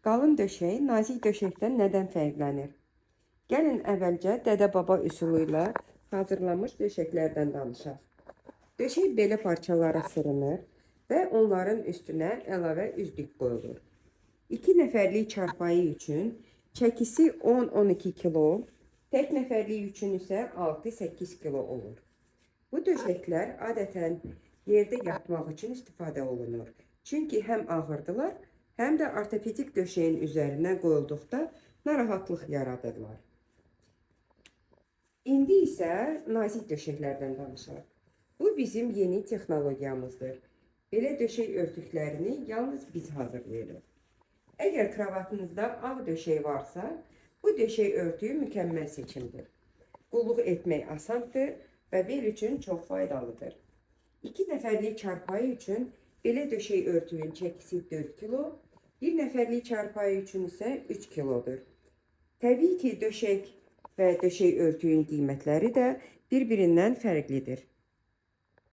Qalın döşək nazik döşəkdən nədən fərqlənir? Gəlin əvvəlcə dədə-baba üsulu ilə hazırlanmış döşəklərdən danışaq. Döşək belə parçalara sırınır və onların üstünə əlavə üzlük qoyulur. 2 nəfərlik çarpayı üçün çəkisi 10-12 kilo, tək nəfərlik üçün isə 6-8 kilo olur. Bu döşəklər adətən yerdə yatmaq üçün istifadə olunur. Çünki həm ağırdılar, həm də ortopedik döşəyin üzərinə qoyulduqda narahatlıq yaradırlar. İndi isə nazik döşəklərdən danışaq. Bu bizim yeni texnologiyamızdır. Belə döşək örtüklərini yalnız biz hazırlayırıq. Əgər kravatınızda ağ döşək varsa, bu döşək örtüyü mükəmməl seçimdir. Qulluq etmək asandır və bel üçün çox faydalıdır. 2 nəfərlik çarpayı üçün belə döşək örtüyün çəkisi 4 kilo, 1 nəfərlik çarpayı üçün isə 3 kilodur. Təbii ki, döşək və döşək örtüyün qiymətləri də bir-birindən fərqlidir.